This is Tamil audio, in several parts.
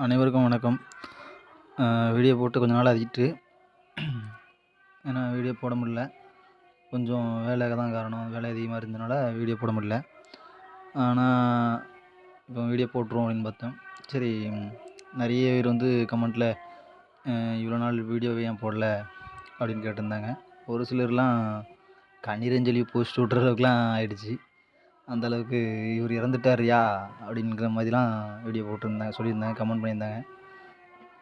அனைவருக்கும் வணக்கம். வீடியோ போட்டு கொஞ்ச நாள் ஆகிட்டு. ஏன்னா வீடியோ போட முடியல. கொஞ்சம் வேலை தான் காரணம். வேலை அதிகமாக இருந்தனால வீடியோ போட முடியல. ஆனால் இப்போ வீடியோ போட்டுருவோம் அப்படின்னு பார்த்தேன். சரி, நிறைய பேர் வந்து கமெண்ட்டில் இவ்வளோ நாள் வீடியோவை ஏன் போடல அப்படின்னு கேட்டிருந்தாங்க. ஒரு சிலர்லாம் கண்ணீரஞ்சலி போஸ்ட் விட்ற அளவுக்குலாம் ஆயிடுச்சு. அந்தளவுக்கு இவர் இறந்துட்டார்யா அப்படிங்கிற மாதிரிலாம் வீடியோ போட்டிருந்தாங்க, சொல்லியிருந்தாங்க, கமெண்ட் பண்ணியிருந்தாங்க.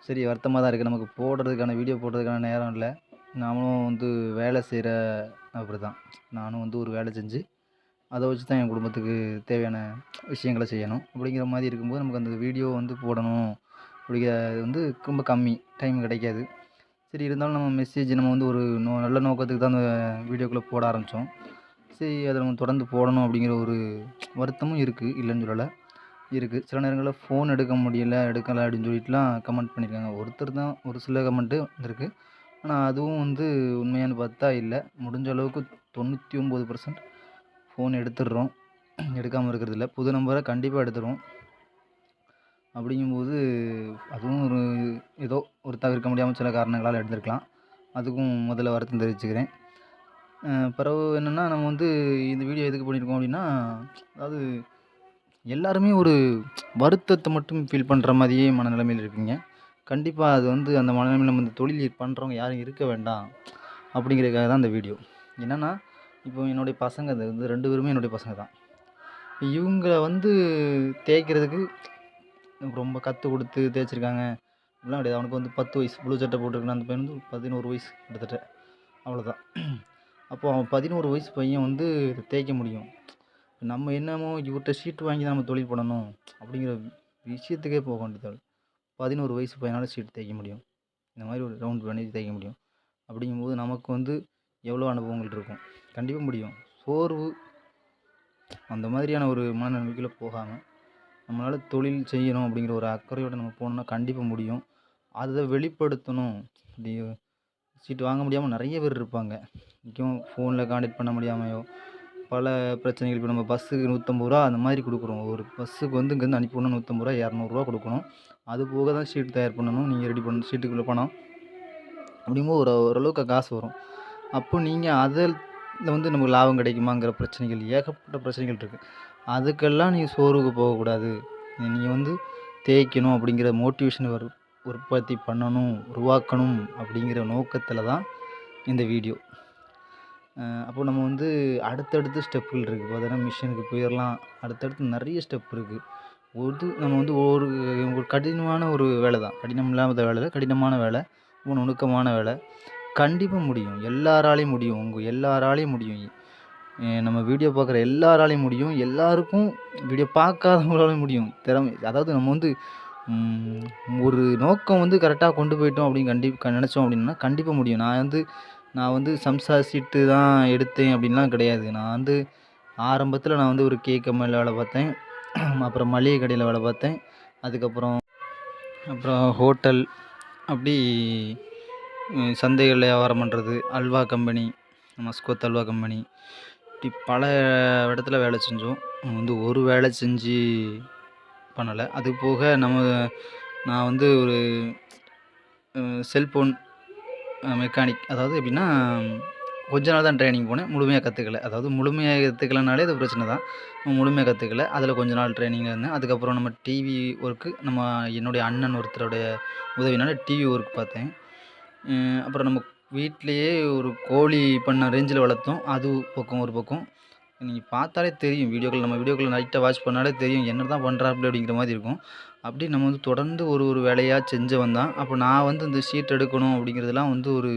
சரி, வருத்தமாக தான் இருக்குது. நமக்கு போடுறதுக்கான வீடியோ போடுறதுக்கான நேரம் இல்லை. நாமளும் வந்து வேலை செய்கிற அப்படி தான். நானும் வந்து ஒரு வேலை செஞ்சு அதை வச்சு தான் என் குடும்பத்துக்கு தேவையான விஷயங்களை செய்யணும். அப்படிங்கிற மாதிரி இருக்கும்போது நமக்கு அந்த வீடியோ வந்து போடணும் அப்படிங்கிறது வந்து ரொம்ப கம்மி டைம் கிடைக்காது. சரி, இருந்தாலும் நம்ம மெசேஜ் நம்ம வந்து ஒரு நல்ல நோக்கத்துக்கு தான் அந்த வீடியோக்குள்ளே போட ஆரம்பித்தோம். சரி, அதை நம்ம தொடர்ந்து போடணும் அப்படிங்கிற ஒரு வருத்தமும் இருக்குது, இல்லைன்னு சொல்லலை, இருக்குது. சில நேரங்களில் ஃபோன் எடுக்க முடியலை, எடுக்கலை அப்படின்னு சொல்லிட்டுலாம் கமெண்ட் பண்ணியிருக்காங்க. ஒருத்தர் தான், ஒரு சில கமெண்ட்டு வந்திருக்கு. ஆனால் அதுவும் வந்து உண்மையானு பார்த்தா இல்லை. முடிஞ்ச அளவுக்கு 99% ஃபோன் எடுத்துடுறோம், எடுக்காமல் இருக்கிறதில்ல. புது நம்பரை கண்டிப்பாக எடுத்துடுவோம். அப்படிங்கும்போது அதுவும் ஏதோ ஒரு தவிர்க்க முடியாமல் சில காரணங்களால் எடுத்துருக்கலாம். அதுக்கும் முதல்ல வருத்தம் தெரிவிச்சுக்கிறேன். பிறகு என்னென்னா, நம்ம வந்து இந்த வீடியோ எதுக்கு பண்ணியிருக்கோம் அப்படின்னா, அதாவது எல்லாருமே ஒரு வருத்தத்தை மட்டும் ஃபீல் பண்ணுற மாதிரியே மனநிலைமையில் இருக்கீங்க. கண்டிப்பாக அது வந்து அந்த மனநிலைமையில் நம்ம இந்த தொழில் பண்ணுறவங்க யாரும் இருக்க வேண்டாம் அப்படிங்கிறதுக்காக தான் இந்த வீடியோ. என்னென்னா, இப்போ என்னுடைய பசங்க அது வந்து 2 பேருமே என்னுடைய பசங்க தான். இவங்கள வந்து தேய்க்கிறதுக்கு ரொம்ப கற்றுக் கொடுத்து தேய்ச்சிருக்காங்க அப்படிலாம் கிடையாது. அவனுக்கு வந்து 10 வயசு, ப்ளூ சட்டை போட்டிருக்கான். அந்த பையன் வந்து 11 வயசு கிட்டத்தட்ட, அவ்வளோதான். அப்போது அவன் 11 வயசு பையன் வந்து தேய்க்க முடியும். நம்ம என்னமோ இவர்கிட்ட ஷீட் வாங்கி தான் நம்ம தொழில் பண்ணணும் அப்படிங்கிற விஷயத்துக்கே போக வேண்டியது. 11 வயசு பையனால் ஷீட் தேய்க்க முடியும், இந்த மாதிரி ஒரு ரவுண்ட் பண்ணி தேய்க்க முடியும். அப்படிங்கும்போது நமக்கு வந்து எவ்வளோ அனுபவங்கள் இருக்கும், கண்டிப்பாக முடியும். சோர்வு அந்த மாதிரியான ஒரு மனநிலைமைக்குள்ளே போகாமல் நம்மளால் தொழில் செய்யணும் அப்படிங்கிற ஒரு அக்கறையோடு நம்ம போனோம்னா கண்டிப்பாக முடியும். அதை வெளிப்படுத்தணும். அப்படி சீட்டு வாங்க முடியாமல் நிறைய பேர் இருப்பாங்க. முக்கியம் ஃபோனில் கான்டாக்ட் பண்ண முடியாமையோ பல பிரச்சனைகள். இப்போ நம்ம பஸ்ஸுக்கு 150 ரூபா அந்த மாதிரி கொடுக்குறோம். ஒரு பஸ்ஸுக்கு வந்து இங்கேருந்து அனுப்பி விடணும் 150 ரூபா, 200 ரூபா கொடுக்கணும். அது போக தான் ஷீட் தயார் பண்ணணும், நீங்கள் ரெடி பண்ணணும், ஷீட்டுக்குள்ளே பணம். அப்படிங்கும்போது ஓரளவுக்கு காசு வரும். அப்போ நீங்கள் அதில் வந்து நமக்கு லாபம் கிடைக்குமாங்கிற பிரச்சனைகள், ஏகப்பட்ட பிரச்சனைகள் இருக்குது. அதுக்கெல்லாம் நீங்கள் சோர்வுக்கு போகக்கூடாது. நீங்கள் வந்து தேய்க்கணும் அப்படிங்கிற மோட்டிவேஷன் உற்பத்தி பண்ணணும், உருவாக்கணும் அப்படிங்கிற நோக்கத்தில் தான் இந்த வீடியோ. அப்போ நம்ம வந்து அடுத்தடுத்து ஸ்டெப்புகள் இருக்குது. பார்த்தீங்கன்னா மிஷினுக்கு போயிடலாம், அடுத்தடுத்து நிறைய ஸ்டெப் இருக்குது. நம்ம வந்து ஒரு கடினமான ஒரு வேலை தான், கடினம் இல்லாத வேலை, கடினமான வேலை, ரொம்ப நுணுக்கமான வேலை. கண்டிப்பாக முடியும், எல்லாராலையும் முடியும், எல்லாராலையும் முடியும். நம்ம வீடியோ பார்க்குற எல்லாராலையும் முடியும், எல்லாருக்கும் வீடியோ பார்க்காதவங்களாலையும் முடியும். அதாவது நம்ம வந்து ஒரு நோக்கம் வந்து கரெக்டாக கொண்டு போயிட்டோம் அப்படின்னு நினச்சோம் அப்படின்னா கண்டிப்பாக முடியும். நான் வந்து சம்சார் சீட்டு தான் எடுத்தேன் அப்படின்லாம் கிடையாது. நான் வந்து ஆரம்பத்தில் நான் வந்து ஒரு கேக் கம்பெனியில் வேலை பார்த்தேன். அப்புறம் மளிகை கடையில் வேலை பார்த்தேன். அப்புறம் ஹோட்டல், அப்படி சந்தைகளில் வியாபாரம் பண்ணுறது, அல்வா கம்பெனி, மஸ்கோத் அல்வா கம்பெனி, இப்படி பல இடத்துல வேலை செஞ்சோம். வந்து ஒரு வேலை செஞ்சு பண்ணலை. அது போக நான் வந்து ஒரு செல்ஃபோன் மெக்கானிக். அதாவது எப்படின்னா, கொஞ்ச நாள் தான் ட்ரைனிங் போனேன், முழுமையாக கற்றுக்கல. அதாவது முழுமையாக கற்றுக்கலனாலே அது பிரச்சனை தான். முழுமையாக கற்றுக்கல, அதில் கொஞ்ச நாள் ட்ரைனிங்கில் இருந்தேன். அதுக்கப்புறம் நம்ம டிவி ஒர்க்கு, என்னுடைய அண்ணன் ஒருத்தருடைய உதவினால் டிவி ஒர்க் பார்த்தேன். அப்புறம் நம்ம வீட்டிலையே ஒரு கோழி பண்ண ரேஞ்சில் வளர்த்தோம். அது ஒரு பக்கம் நீங்கள் பார்த்தாலே தெரியும். நம்ம வீடியோக்கள் நைட்டாக வாட்ச் பண்ணாலே தெரியும் என்ன தான் பண்ணுறாப்புல அப்படிங்கிற மாதிரி இருக்கும். அப்படி நம்ம வந்து தொடர்ந்து ஒரு வேலையாக செஞ்சவன் தான். அப்போ நான் வந்து இந்த ஷீட் எடுக்கணும் அப்படிங்கிறதுலாம் வந்து ஒரு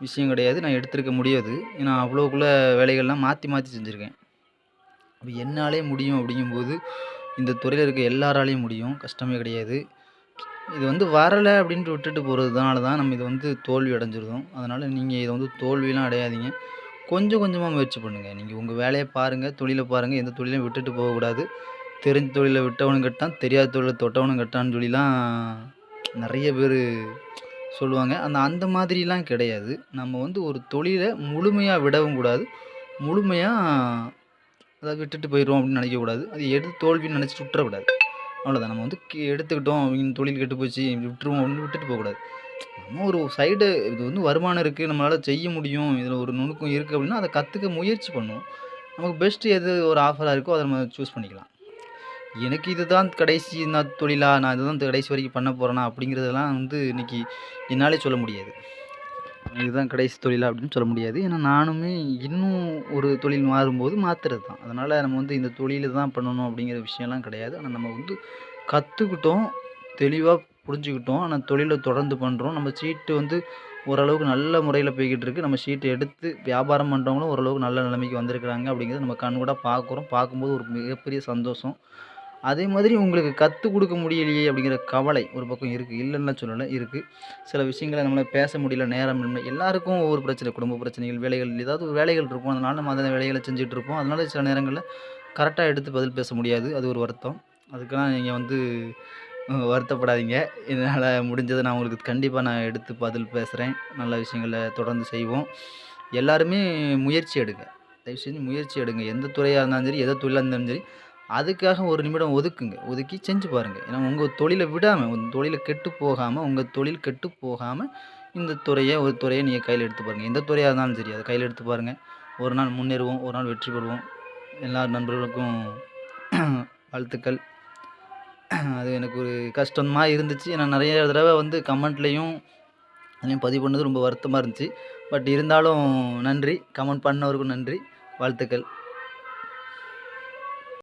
விஷயம் கிடையாது, நான் எடுத்திருக்க முடியாது. ஏன்னா அவ்வளோக்குள்ள வேலைகள்லாம் மாற்றி செஞ்சுருக்கேன். அப்போ என்னாலே முடியும் அப்படிங்கும்போது இந்த துறையில் இருக்க எல்லாராலையும் முடியும், கஷ்டமே கிடையாது. இது வந்து வரலை அப்படின்ட்டு விட்டுட்டு போகிறதுனால தான் நம்ம இதை வந்து தோல்வி அடைஞ்சிருந்தோம். அதனால் நீங்கள் இதை வந்து தோல்வியெலாம் அடையாதீங்க. கொஞ்சம் கொஞ்சமாக முயற்சி பண்ணுங்கள். நீங்கள் உங்கள் வேலையை பாருங்கள், தொழிலை பாருங்கள். எந்த தொழிலையும் விட்டுட்டு போகக்கூடாது. தெரிஞ்ச தொழிலை விட்டவனும் கெட்டான், தெரியாத தொழிலை தொட்டவனும் கெட்டான்னு சொல்லிலாம் நிறைய பேர் சொல்லுவாங்க. அந்த மாதிரிலாம் கிடையாது. நம்ம வந்து ஒரு தொழிலை முழுமையாக விடவும் கூடாது, முழுமையாக அதை விட்டுட்டு போயிடுவோம் அப்படின்னு நினைக்கக்கூடாது. அது தோல்வின்னு நினச்சிட்டு விட்டுறக்கூடாது. அவ்வளோதான். நம்ம வந்து எடுத்துக்கிட்டோம், இந்த தொழில் கெட்டு போச்சு விட்டுருவோம் அப்படின்னு விட்டுட்டு போகக்கூடாது. நம்ம ஒரு சைடு இது வந்து வருமானம் இருக்குது, நம்மளால செய்ய முடியும், இதில் ஒரு நுணுக்கம் இருக்குது அப்படின்னா அதை கற்றுக்க முயற்சி பண்ணுவோம். நமக்கு பெஸ்ட்டு எது ஒரு ஆஃபராக இருக்கோ அதை நம்ம சூஸ் பண்ணிக்கலாம். எனக்கு இதுதான் கடைசி தொழிலா, நான் இதுதான் கடைசி வரைக்கும் பண்ண போகிறேனா அப்படிங்கிறதெல்லாம் வந்து இன்றைக்கி என்னாலே சொல்ல முடியாது. இதுதான் கடைசி தொழிலா அப்படின்னு சொல்ல முடியாது. ஏன்னா நானுமே இன்னும் ஒரு தொழில் மாறும்போது மாத்துறது தான். அதனால் நம்ம வந்து இந்த தொழில் தான் பண்ணணும் அப்படிங்கிற விஷயம்லாம் கிடையாது. ஆனால் நம்ம வந்து கற்றுக்கிட்டோம், தெளிவாக புரிஞ்சுக்கிட்டோம். ஆனால் தொழிலை தொடர்ந்து பண்ணுறோம். நம்ம சீட்டு வந்து ஓரளவுக்கு நல்ல முறையில் போய்கிட்டு இருக்குது. நம்ம சீட்டு எடுத்து வியாபாரம் பண்ணுறவங்களும் ஓரளவுக்கு நல்ல நிலைமைக்கு வந்திருக்கிறாங்க அப்படிங்கிறத நம்ம கண்கூடாக பார்க்குறோம். பார்க்கும்போது ஒரு மிகப்பெரிய சந்தோஷம். அதே மாதிரி உங்களுக்கு கற்றுக் கொடுக்க முடியலையே அப்படிங்கிற கவலை ஒரு பக்கம் இருக்குது. இல்லைன்னுலாம் சொல்லலை, இருக்குது. சில விஷயங்கள நம்மளால பேச முடியல, நேரம் இன்மை. எல்லாருக்கும் ஒவ்வொரு பிரச்சனை, குடும்ப பிரச்சனைகள், வேலைகள், ஏதாவது ஒரு வேலைகள் இருக்கும். அதனால நம்ம அந்த வேலைகளை செஞ்சுட்டு இருப்போம். அதனால சில நேரங்கள்ல கரெக்டாக எடுத்து பதில் பேச முடியாது. அது ஒரு வருத்தம். அதுக்கெல்லாம் நீங்கள் வந்து வருத்தப்படாதீங்க. என்னால் முடிஞ்சதை நான் உங்களுக்கு கண்டிப்பாக நான் எடுத்து பதில் பேசுகிறேன். நல்ல விஷயங்கள தொடர்ந்து செய்வோம். எல்லாருமே முயற்சி எடுங்க. தயவு செஞ்சு முயற்சி எடுங்க. எந்த துறையாக இருந்தாலும் சரி, எந்த தொழிலா இருந்தாலும் சரி, அதுக்காக ஒரு நிமிடம் ஒதுக்குங்க. ஒதுக்கி செஞ்சு பாருங்க. ஏன்னா உங்க தொழில விடாம, உங்க தொழில கெட்டு போகாம, உங்க தொழில் கெட்டு போகாம இந்த ஒரு துறைய நீங்க கையில எடுத்து பாருங்க. எந்த துறையா இருந்தாலும் சரி, அத கையில எடுத்து பாருங்க. ஒரு நாள் முன்னேறுவோம், ஒரு நாள் வெற்றி பெறுவோம். எல்லா நண்பர்களுக்கும் வாழ்த்துக்கள். அது எனக்கு ஒரு கஷ்டமா இருந்துச்சு. ஏன்னா நெறைய தடவ வந்து கமெண்ட்லயும் அதுலயும் பதிவு பண்ணது ரொம்ப வருத்தமா இருந்துச்சு. பட் இருந்தாலும் நன்றி. கமெண்ட் பண்ணவருக்கும் நன்றி. வாழ்த்துக்கள்.